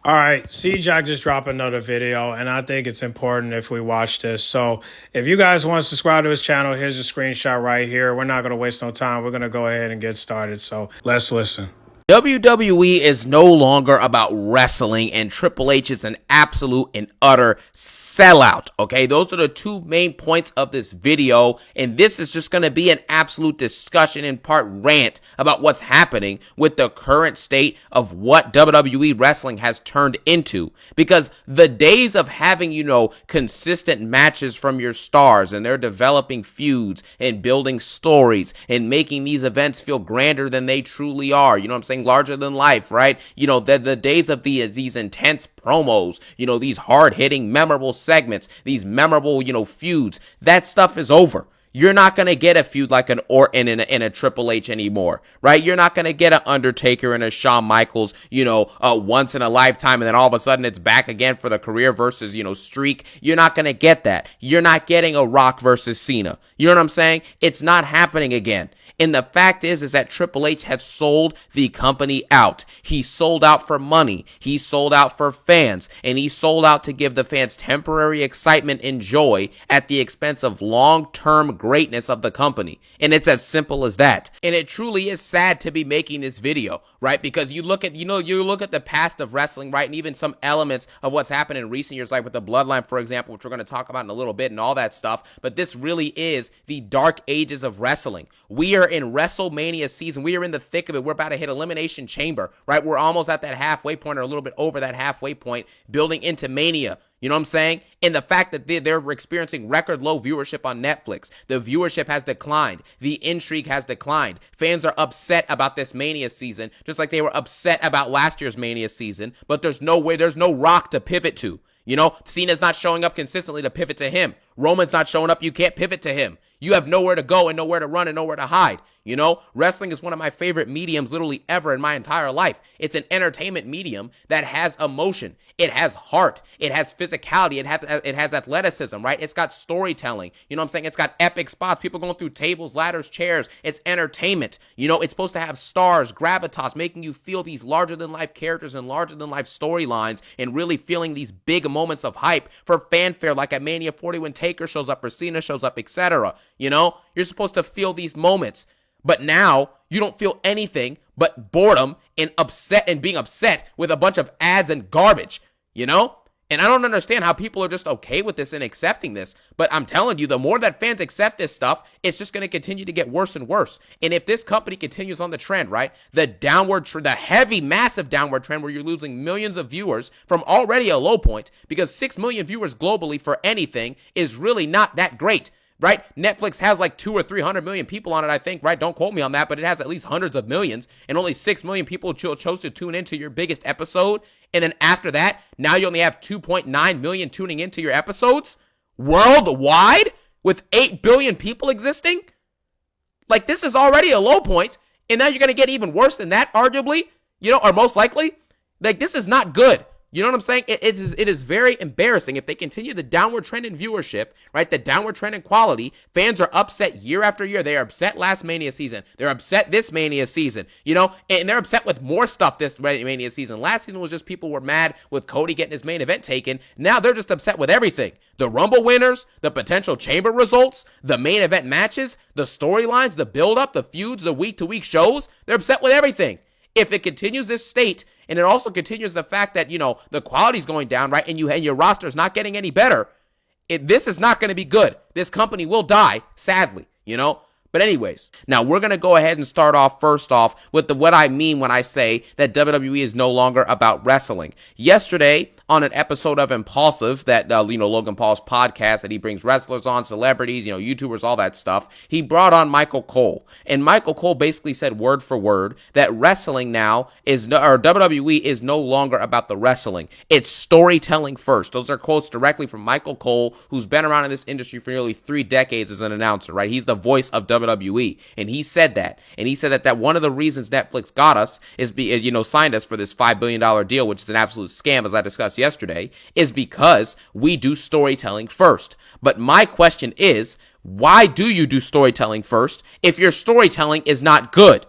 All right, C-Jack just dropped another video, and I think it's important if we watch this. So if you guys want to subscribe to his channel, here's a screenshot right here. We're not going to waste no time. We're going to go ahead and get started. So let's listen. WWE is no longer about wrestling, and Triple H is an absolute and utter sellout. Okay, those are the two main points of this video, and this is just going to be an absolute discussion in part rant about what's happening with the current state of what WWE wrestling has turned into. Because the days of having, consistent matches from your stars, and they're developing feuds and building stories and making these events feel grander than they truly are. You know what I'm saying? Larger than life, right? The days of these intense promos, these hard-hitting, memorable segments, these memorable, feuds, that stuff is over. You're not going to get a feud like an Orton and a Triple H anymore, right? You're not going to get an Undertaker and a Shawn Michaels, once in a lifetime, and then all of a sudden it's back again for the career versus, streak. You're not going to get that. You're not getting a Rock versus Cena. You know what I'm saying? It's not happening again. And the fact is that Triple H has sold the company out. He sold out for money. He sold out for fans. And he sold out to give the fans temporary excitement and joy at the expense of long-term greatness of the company. And it's as simple as that. And it truly is sad to be making this video, right? Because you look at the past of wrestling, right? And even some elements of what's happened in recent years, like with the Bloodline, for example, which we're going to talk about in a little bit and all that stuff. But this really is the dark ages of wrestling. We are in WrestleMania season. We are in the thick of it. We're about to hit Elimination Chamber, right? We're almost at that halfway point or a little bit over that halfway point, building into Mania. You know what I'm saying? And the fact that they're experiencing record low viewership on Netflix. The viewership has declined. The intrigue has declined. Fans are upset about this Mania season, just like they were upset about last year's Mania season. But there's no Rock to pivot to. Cena's not showing up consistently to pivot to him. Roman's not showing up. You can't pivot to him. You have nowhere to go and nowhere to run and nowhere to hide. Wrestling is one of my favorite mediums literally ever in my entire life. It's an entertainment medium that has emotion. It has heart. It has physicality. It has athleticism, right? It's got storytelling. You know what I'm saying? It's got epic spots. People going through tables, ladders, chairs. It's entertainment. It's supposed to have stars, gravitas, making you feel these larger than life characters and larger than life storylines and really feeling these big moments of hype for fanfare like at Mania 40 when Taker shows up or Cena shows up, etc. You're supposed to feel these moments. But now you don't feel anything but boredom and being upset with a bunch of ads and garbage, And I don't understand how people are just okay with this and accepting this. But I'm telling you, the more that fans accept this stuff, it's just going to continue to get worse and worse. And if this company continues on the trend, right, the heavy, massive downward trend where you're losing millions of viewers from already a low point, because 6 million viewers globally for anything is really not that great. Right? Netflix has like 200 or 300 million people on it, I think, right? Don't quote me on that, but it has at least hundreds of millions, and only 6 million people chose to tune into your biggest episode. And then after that, now you only have 2.9 million tuning into your episodes worldwide with 8 billion people existing. Like, this is already a low point, and now you're going to get even worse than that, arguably, or most likely. Like, this is not good. You know what I'm saying? It is very embarrassing if they continue the downward trend in viewership, right? The downward trend in quality. Fans are upset year after year. They are upset last Mania season. They're upset this Mania season, and they're upset with more stuff this Mania season. Last season was just people were mad with Cody getting his main event taken. Now they're just upset with everything. The Rumble winners, the potential chamber results, the main event matches, the storylines, the build-up, the feuds, the week-to-week shows. They're upset with everything. If it continues this state, and it also continues the fact that, the quality's going down, right, and your roster's not getting any better, this is not going to be good. This company will die, sadly, But anyways, now we're going to go ahead and start off first off with what I mean when I say that WWE is no longer about wrestling. Yesterday, on an episode of Impulsive, that, Logan Paul's podcast that he brings wrestlers on, celebrities, YouTubers, all that stuff, he brought on Michael Cole. And Michael Cole basically said word for word that wrestling now WWE is no longer about the wrestling. It's storytelling first. Those are quotes directly from Michael Cole, who's been around in this industry for nearly 3 decades as an announcer, right? He's the voice of WWE. And he said that. And he said that one of the reasons Netflix got us signed us for this $5 billion deal, which is an absolute scam, as I discussed yesterday, is because we do storytelling first. But my question is, why do you do storytelling first if your storytelling is not good?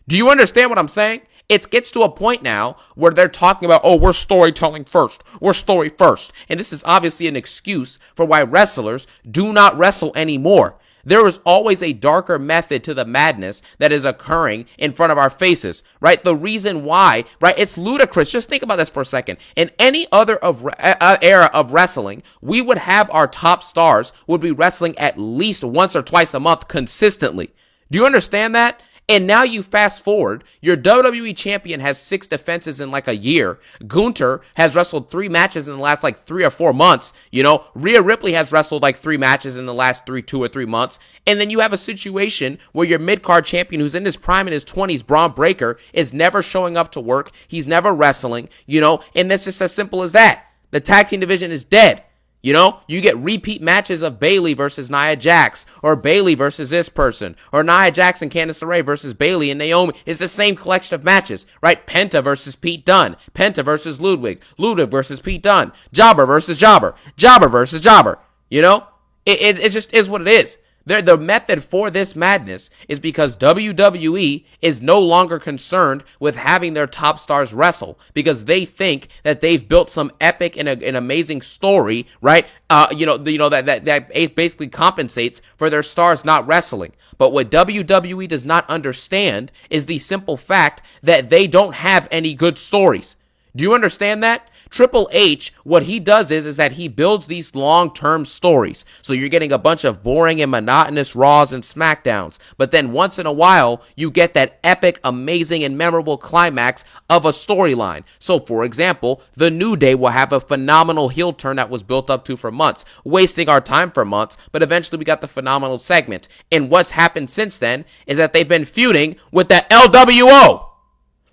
Do you understand what I'm saying? It gets to a point now where they're talking about, oh, we're storytelling first. We're story first. And this is obviously an excuse for why wrestlers do not wrestle anymore. There is always a darker method to the madness that is occurring in front of our faces, right? The reason why, right? It's ludicrous. Just think about this for a second. In any other era of wrestling, we would have our top stars would be wrestling at least once or twice a month consistently. Do you understand that? And now you fast forward, your WWE champion has 6 defenses in like a year. Gunther has wrestled 3 matches in the last like 3 or 4 months. You know, Rhea Ripley has wrestled like 3 matches in the last 2 or 3 months. And then you have a situation where your mid-card champion who's in his prime in his 20s, Braun Breaker, is never showing up to work. He's never wrestling, you know, and it's just as simple as that. The tag team division is dead. You know, you get repeat matches of Bayley versus Nia Jax, or Bayley versus this person, or Nia Jax and Candice LeRae versus Bayley and Naomi. It's the same collection of matches, right? Penta versus Pete Dunne, Penta versus Ludwig, Ludwig versus Pete Dunne, Jobber versus Jobber, Jobber versus Jobber. You know, it just is what it is. The method for this madness is because WWE is no longer concerned with having their top stars wrestle because they think that they've built some epic and an amazing story, right? That basically compensates for their stars not wrestling. But what WWE does not understand is the simple fact that they don't have any good stories. Do you understand that? Triple H, what he does is that he builds these long-term stories. So you're getting a bunch of boring and monotonous Raws and SmackDowns. But then once in a while, you get that epic, amazing, and memorable climax of a storyline. So for example, The New Day will have a phenomenal heel turn that was built up to for months, wasting our time for months, but eventually we got the phenomenal segment. And what's happened since then is that they've been feuding with the LWO.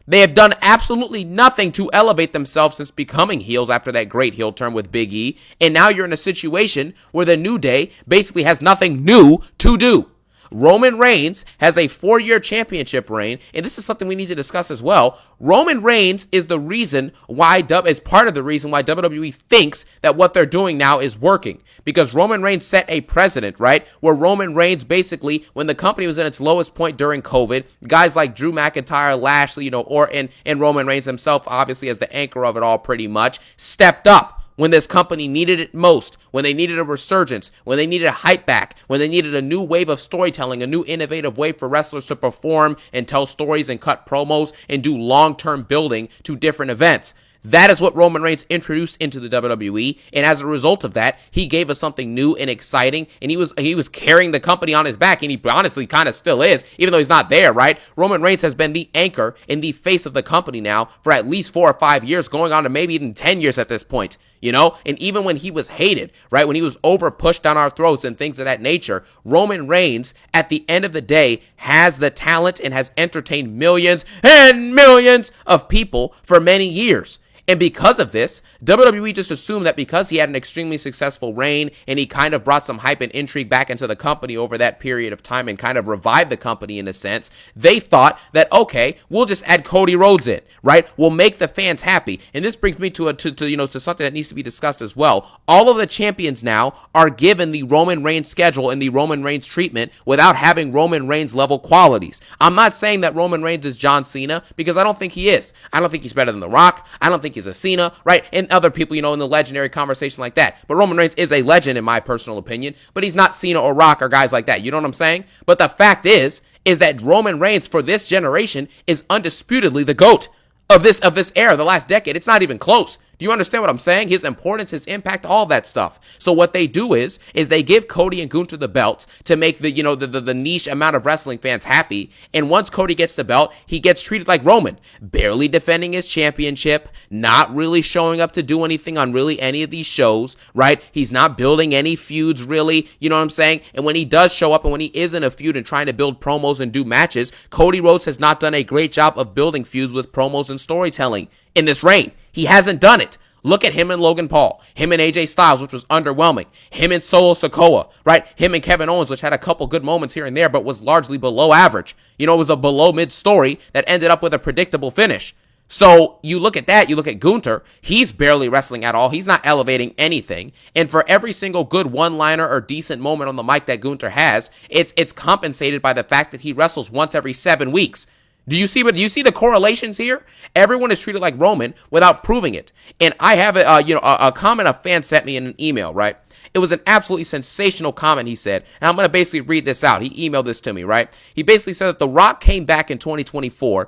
They have done absolutely nothing to elevate themselves since becoming heels after that great heel turn with Big E. And now you're in a situation where the New Day basically has nothing new to do. Roman Reigns has a 4-year championship reign, and this is something we need to discuss as well. Roman Reigns is the reason why is part of the reason why WWE thinks that what they're doing now is working, because Roman Reigns set a precedent, right? Where Roman Reigns basically, when the company was in its lowest point during COVID, guys like Drew McIntyre, Lashley, and Roman Reigns himself, obviously as the anchor of it all, pretty much stepped up when this company needed it most, when they needed a resurgence, when they needed a hype back, when they needed a new wave of storytelling, a new innovative way for wrestlers to perform and tell stories and cut promos and do long-term building to different events. That is what Roman Reigns introduced into the WWE, and as a result of that, he gave us something new and exciting, and he was carrying the company on his back, and he honestly kind of still is, even though he's not there, right? Roman Reigns has been the anchor and the face of the company now for at least 4 or 5 years, going on to maybe even 10 years at this point. You know, and even when he was hated, right, when he was over pushed down our throats and things of that nature, Roman Reigns, at the end of the day, has the talent and has entertained millions and millions of people for many years. And because of this, WWE just assumed that because he had an extremely successful reign and he kind of brought some hype and intrigue back into the company over that period of time and kind of revived the company in a sense, they thought that, okay, we'll just add Cody Rhodes in, right? We'll make the fans happy. And this brings me to something that needs to be discussed as well. All of the champions now are given the Roman Reigns schedule and the Roman Reigns treatment without having Roman Reigns level qualities. I'm not saying that Roman Reigns is John Cena because I don't think he is. I don't think he's better than The Rock. I don't think he's a Cena, right? And other people, in the legendary conversation like that. But Roman Reigns is a legend in my personal opinion, but he's not Cena or Rock or guys like that. You know what I'm saying? But the fact is that Roman Reigns for this generation is undisputedly the GOAT of this era, the last decade. It's not even close. Do you understand what I'm saying? His importance, his impact, all that stuff. So what they do is they give Cody and Gunther the belt to make the niche amount of wrestling fans happy. And once Cody gets the belt, he gets treated like Roman, barely defending his championship, not really showing up to do anything on really any of these shows, right? He's not building any feuds really, you know what I'm saying? And when he does show up and when he is in a feud and trying to build promos and do matches, Cody Rhodes has not done a great job of building feuds with promos and storytelling in this reign. He hasn't done it. Look at him and Logan Paul, him and AJ Styles, which was underwhelming, him and Solo Sikoa, right? Him and Kevin Owens, which had a couple good moments here and there, but was largely below average. It was a below mid story that ended up with a predictable finish. So you look at that, you look at Gunther, he's barely wrestling at all. He's not elevating anything. And for every single good one-liner or decent moment on the mic that Gunther has, it's compensated by the fact that he wrestles once every 7 weeks. Do you see the correlations here? Everyone is treated like Roman without proving it. And I have a comment a fan sent me in an email, right? It was an absolutely sensational comment, he said. And I'm going to basically read this out. He emailed this to me, right? He basically said that The Rock came back in 2024,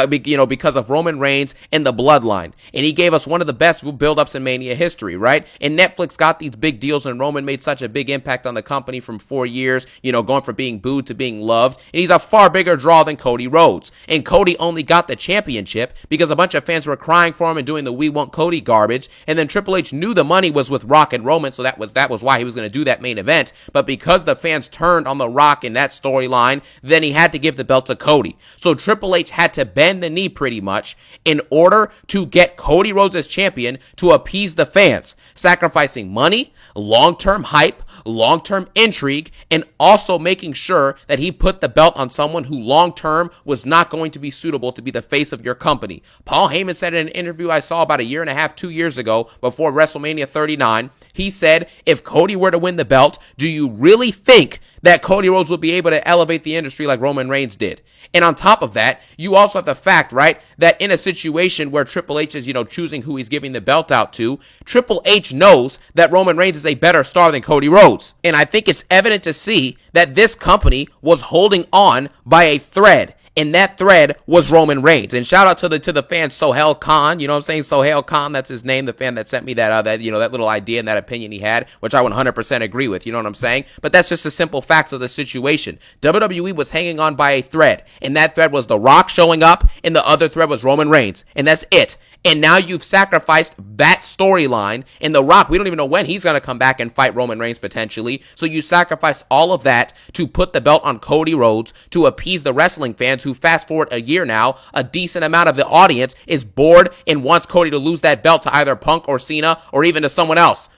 because of Roman Reigns and the Bloodline. And he gave us one of the best build-ups in Mania history, right? And Netflix got these big deals, and Roman made such a big impact on the company from 4 years, going from being booed to being loved. And he's a far bigger draw than Cody Rhodes. And Cody only got the championship because a bunch of fans were crying for him and doing the "We Want Cody" garbage. And then Triple H knew the money was with Rock and Roman, so that was why he was going to do that main event. But because the fans turned on The Rock in that storyline, then he had to give the belt to Cody. So Triple H had to bend the knee pretty much in order to get Cody Rhodes as champion to appease the fans, sacrificing money, long-term hype, long-term intrigue, and also making sure that he put the belt on someone who long-term was not going to be suitable to be the face of your company. Paul Heyman said in an interview I saw about 1.5 years, 2 years ago before WrestleMania 39, he said, if Cody were to win the belt, do you really think that Cody Rhodes would be able to elevate the industry like Roman Reigns did? And on top of that, you also have the fact, right, that in a situation where Triple H is, choosing who he's giving the belt out to, Triple H knows that Roman Reigns is a better star than Cody Rhodes. And I think it's evident to see that this company was holding on by a thread. And that thread was Roman Reigns. And shout out to the fan Sohail Khan, you know what I'm saying? Sohail Khan, that's his name, the fan that sent me that little idea and that opinion he had, which I 100% agree with, you know what I'm saying? But that's just the simple facts of the situation. WWE was hanging on by a thread, and that thread was The Rock showing up, and the other thread was Roman Reigns. And that's it. And now you've sacrificed that storyline. And The Rock, we don't even know when he's going to come back and fight Roman Reigns potentially. So you sacrifice all of that to put the belt on Cody Rhodes to appease the wrestling fans who, fast forward a year now, a decent amount of the audience is bored and wants Cody to lose that belt to either Punk or Cena or even to someone else.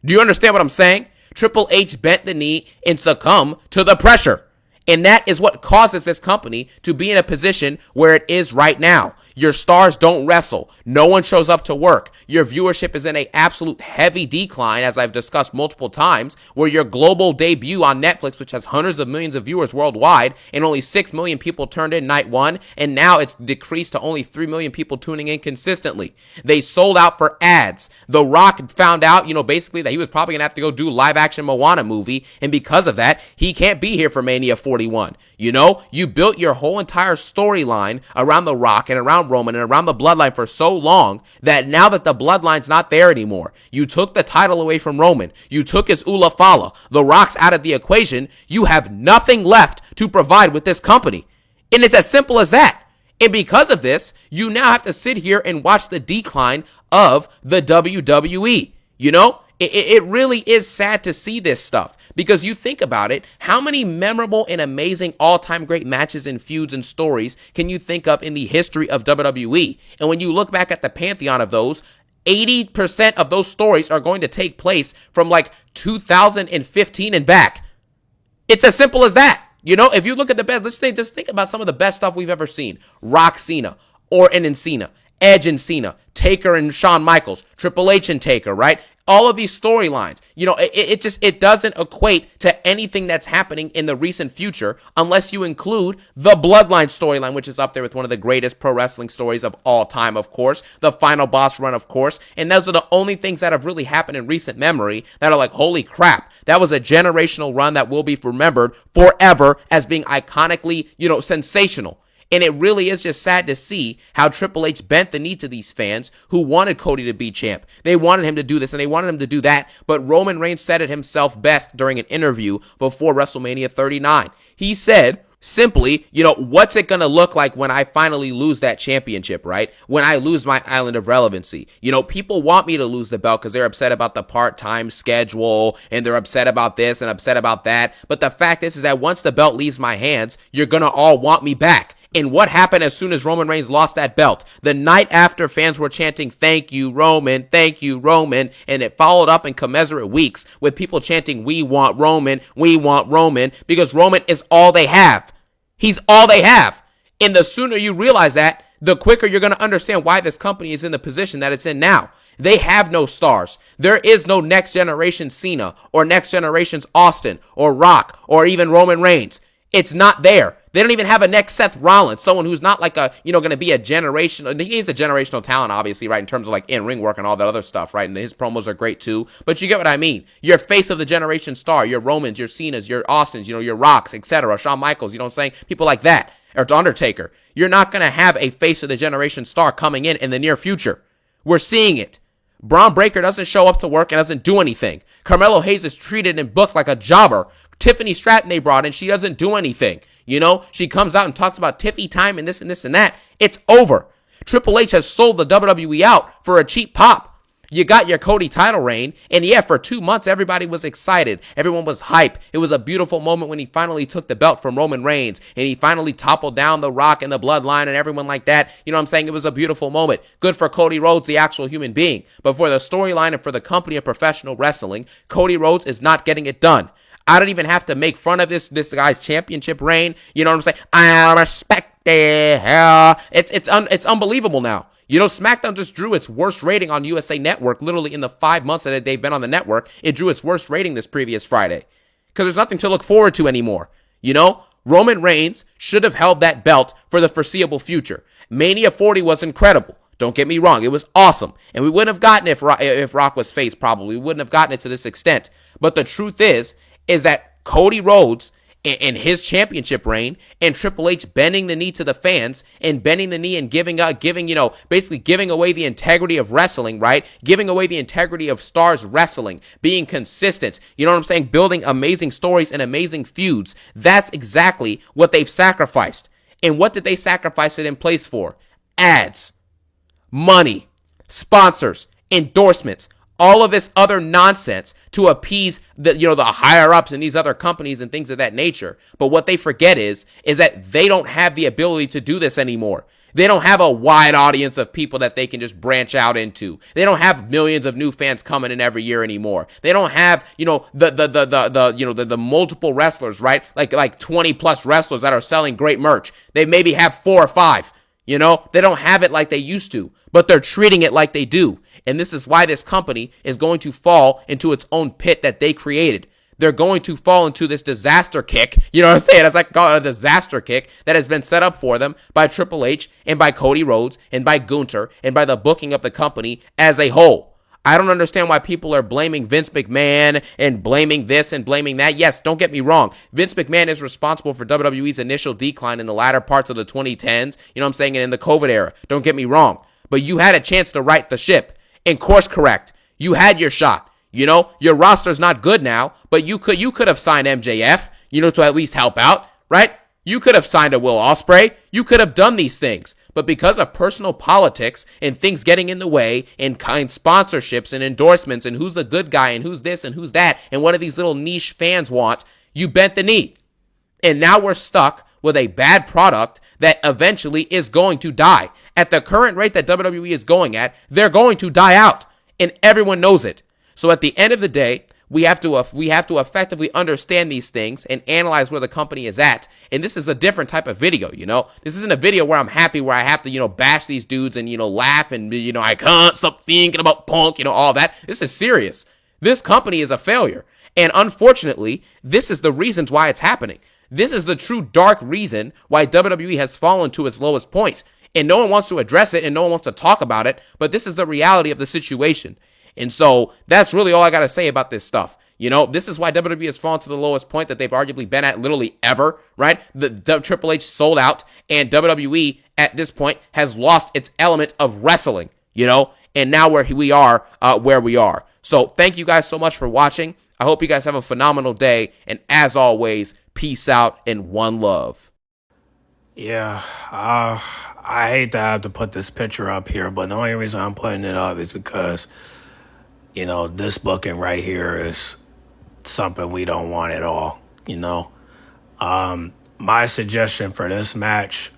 Do you understand what I'm saying? Triple H bent the knee and succumbed to the pressure. And that is what causes this company to be in a position where it is right now. Your stars don't wrestle. No one shows up to work. Your viewership is in an absolute heavy decline, as I've discussed multiple times, where your global debut on Netflix, which has hundreds of millions of viewers worldwide, and only 6 million people turned in night one, and now it's decreased to only 3 million people tuning in consistently. They sold out for ads. The Rock found out, basically that he was probably going to have to go do live action Moana movie, and because of that, he can't be here for Mania 41. You built your whole entire storyline around The Rock and around Roman and around the Bloodline for so long that now that the Bloodline's not there anymore, you took the title away from Roman, you took his Ula Fala, The Rock's out of the equation, you have nothing left to provide with this company. And it's as simple as that. And because of this, you now have to sit here and watch the decline of the WWE. It really is sad to see this stuff. Because you think about it, how many memorable and amazing all-time great matches and feuds and stories can you think of in the history of WWE? And when you look back at the pantheon of those, 80% of those stories are going to take place from 2015 and back. It's as simple as that. If you look at the best, just think about some of the best stuff we've ever seen. Rock Cena, Orton and Cena, Edge and Cena, Taker and Shawn Michaels, Triple H and Taker, right? All of these storylines, it doesn't equate to anything that's happening in the recent future unless you include the Bloodline storyline, which is up there with one of the greatest pro wrestling stories of all time, of course, the Final Boss run, of course, and those are the only things that have really happened in recent memory that are holy crap, that was a generational run that will be remembered forever as being iconically, sensational. And it really is just sad to see how Triple H bent the knee to these fans who wanted Cody to be champ. They wanted him to do this and they wanted him to do that. But Roman Reigns said it himself best during an interview before WrestleMania 39. He said, simply, what's it going to look like when I finally lose that championship, right? When I lose my island of relevancy. People want me to lose the belt because they're upset about the part-time schedule and they're upset about this and upset about that. But the fact is that once the belt leaves my hands, you're going to all want me back. And what happened as soon as Roman Reigns lost that belt? The night after, fans were chanting, "Thank you, Roman, thank you, Roman." And it followed up in commensurate weeks with people chanting, "We want Roman, because Roman is all they have. He's all they have. And the sooner you realize that, the quicker you're going to understand why this company is in the position that it's in now. They have no stars. There is no next generation Cena or next generation's Austin or Rock or even Roman Reigns. It's not there. They don't even have a next Seth Rollins, someone who's not like going to be a generational. He's a generational talent, obviously, right, in terms of like in-ring work and all that other stuff, right? And his promos are great too. But you get what I mean. You're face of the generation star. Your Romans, your Cenas, your Austins, your Rocks, etc. Shawn Michaels, you know what I'm saying? People like that. Or Undertaker. You're not going to have a face of the generation star coming in the near future. We're seeing it. Braun Breaker doesn't show up to work and doesn't do anything. Carmelo Hayes is treated and booked like a jobber. Tiffany Stratton they brought in, she doesn't do anything. She comes out and talks about Tiffy time and this and this and that. It's over. Triple H has sold the WWE out for a cheap pop. You got your Cody title reign, and yeah, for 2 months, everybody was excited. Everyone was hype. It was a beautiful moment when he finally took the belt from Roman Reigns, and he finally toppled down The Rock and the Bloodline and everyone like that. You know what I'm saying? It was a beautiful moment. Good for Cody Rhodes, the actual human being. But for the storyline and for the company of professional wrestling, Cody Rhodes is not getting it done. I don't even have to make fun of this guy's championship reign. You know what I'm saying? I respect it. It's unbelievable now. SmackDown just drew its worst rating on USA Network literally in the 5 months that they've been on the network. It drew its worst rating this previous Friday because there's nothing to look forward to anymore. Roman Reigns should have held that belt for the foreseeable future. Mania 40 was incredible. Don't get me wrong. It was awesome. And we wouldn't have gotten it if Rock was face, probably. We wouldn't have gotten it to this extent. But the truth is that Cody Rhodes and his championship reign and Triple H bending the knee to the fans and bending the knee and basically giving away the integrity of wrestling, right? Giving away the integrity of stars wrestling, being consistent, you know what I'm saying? Building amazing stories and amazing feuds. That's exactly what they've sacrificed. And what did they sacrifice it in place for? Ads, money, sponsors, endorsements, all of this other nonsense to appease the higher ups in these other companies and things of that nature. But what they forget is that they don't have the ability to do this anymore. They don't have a wide audience of people that they can just branch out into. They don't have millions of new fans coming in every year anymore. They don't have, the multiple wrestlers, right? Like 20 plus wrestlers that are selling great merch. They maybe have 4 or 5. They don't have it like they used to, but they're treating it like they do. And this is why this company is going to fall into its own pit that they created. They're going to fall into this disaster kick. You know what I'm saying? It's like call it a disaster kick that has been set up for them by Triple H and by Cody Rhodes and by Gunther and by the booking of the company as a whole. I don't understand why people are blaming Vince McMahon and blaming this and blaming that. Yes, don't get me wrong. Vince McMahon is responsible for WWE's initial decline in the latter parts of the 2010s, you know what I'm saying, and in the COVID era. Don't get me wrong. But you had a chance to right the ship and course correct. You had your shot. Your roster's not good now, but you could have signed MJF, to at least help out, right? You could have signed a Will Ospreay. You could have done these things. But because of personal politics and things getting in the way and kind sponsorships and endorsements and who's a good guy and who's this and who's that and what do these little niche fans want, you bent the knee. And now we're stuck with a bad product that eventually is going to die. At the current rate that WWE is going at, they're going to die out. And everyone knows it. So at the end of the day, we have to effectively understand these things and analyze where the company is at. And this is a different type of video, This isn't a video where I'm happy, where I have to, bash these dudes and, laugh and, I can't stop thinking about Punk, all that. This is serious. This company is a failure. And unfortunately, this is the reasons why it's happening. This is the true dark reason why WWE has fallen to its lowest point. And no one wants to address it and no one wants to talk about it. But this is the reality of the situation. And so that's really all I got to say about this stuff. This is why WWE has fallen to the lowest point that they've arguably been at literally ever, right? The Triple H sold out and WWE at this point has lost its element of wrestling, and now we are where we are. So thank you guys so much for watching. I hope you guys have a phenomenal day. And as always, peace out and one love. Yeah, I hate to have to put this picture up here, but the only reason I'm putting it up is because, this booking right here is something we don't want at all, My suggestion for this match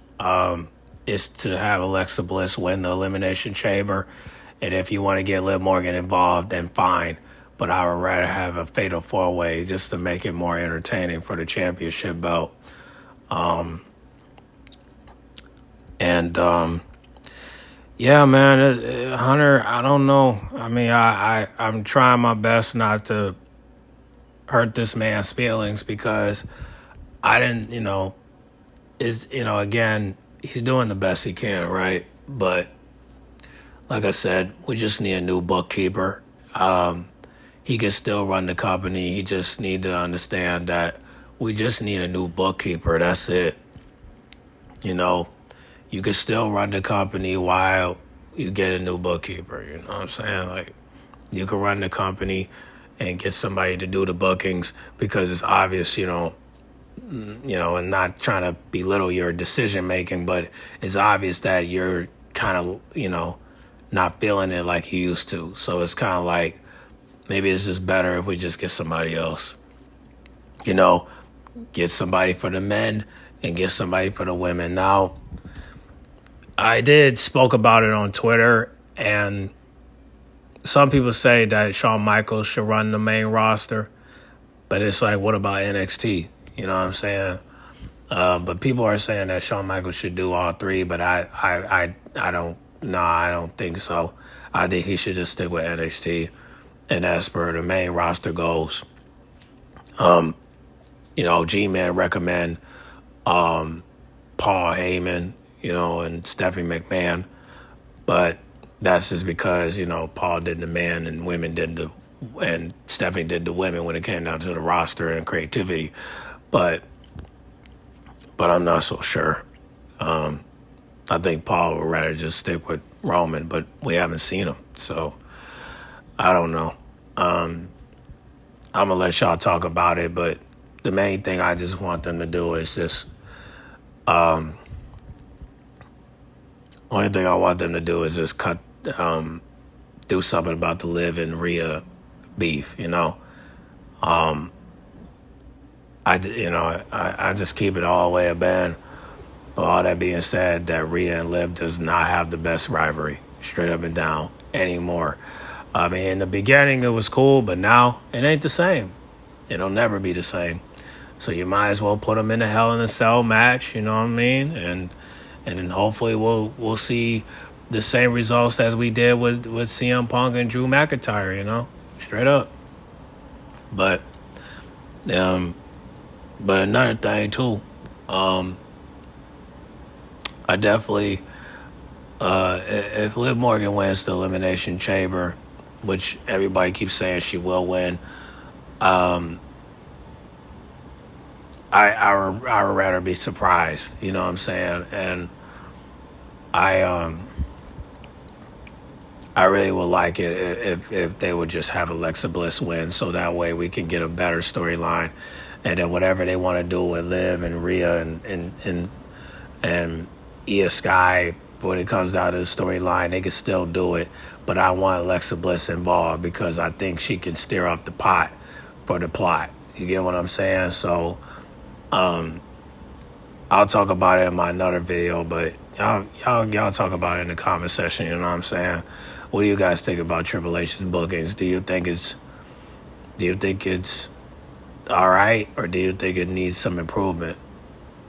is to have Alexa Bliss win the Elimination Chamber. And if you want to get Liv Morgan involved, then fine. But I would rather have a fatal 4-way just to make it more entertaining for the championship belt. Yeah, man, Hunter, I don't know. I mean, I'm trying my best not to hurt this man's feelings because I didn't, is, again, he's doing the best he can, right? But like I said, we just need a new bookkeeper. He can still run the company. He just need to understand that we just need a new bookkeeper. That's it. You know, you can still run the company while you get a new bookkeeper. You know what I'm saying? Like, you can run the company and get somebody to do the bookings because it's obvious, and not trying to belittle your decision making, but it's obvious that you're kind of, not feeling it like you used to. So it's kind of like, maybe it's just better if we just get somebody else. Get somebody for the men and get somebody for the women. Now, I did spoke about it on Twitter, and some people say that Shawn Michaels should run the main roster, but it's like, what about NXT? You know what I'm saying? But people are saying that Shawn Michaels should do all three, but I don't. No, I don't think so. I think he should just stick with NXT, and as per the main roster goes, G-Man recommend Paul Heyman, and Stephanie McMahon, but that's just because Paul did the man and and Stephanie did the women when it came down to the roster and creativity, but I'm not so sure. I think Paul would rather just stick with Roman, but we haven't seen him, so I don't know. I'm gonna let y'all talk about it, but the main thing I just want them to do is just only thing I want them to do is just do something about the Liv and Rhea beef. I just keep it all the way a band. But all that being said, that Rhea and Liv does not have the best rivalry, straight up and down, anymore. I mean, in the beginning it was cool, but now it ain't the same. It'll never be the same. So you might as well put them in a Hell in a Cell match, you know what I mean? And then hopefully we'll see the same results as we did with CM Punk and Drew McIntyre, straight up. But another thing too, I definitely, if Liv Morgan wins the Elimination Chamber, which everybody keeps saying she will win, I would rather be surprised, you know what I'm saying? And I really would like it if they would just have Alexa Bliss win, so that way we can get a better storyline, and then whatever they want to do with Liv and Rhea and Io Sky, when it comes down to the storyline, they can still do it. But I want Alexa Bliss involved because I think she can stir up the pot for the plot. You get what I'm saying? So I'll talk about it in my another video, but y'all talk about it in the comment section, you know what I'm saying? What do you guys think about Triple H's bookings? Do you think it's all right, or do you think it needs some improvement?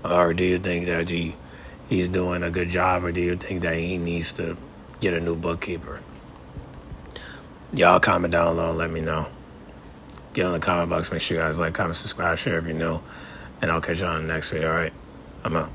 Or do you think that he's doing a good job, or do you think that he needs to get a new bookkeeper? Y'all comment down below and let me know. Get in the comment box. Make sure you guys like, comment, subscribe, share if you're new. And I'll catch you on the next video, all right? I'm out.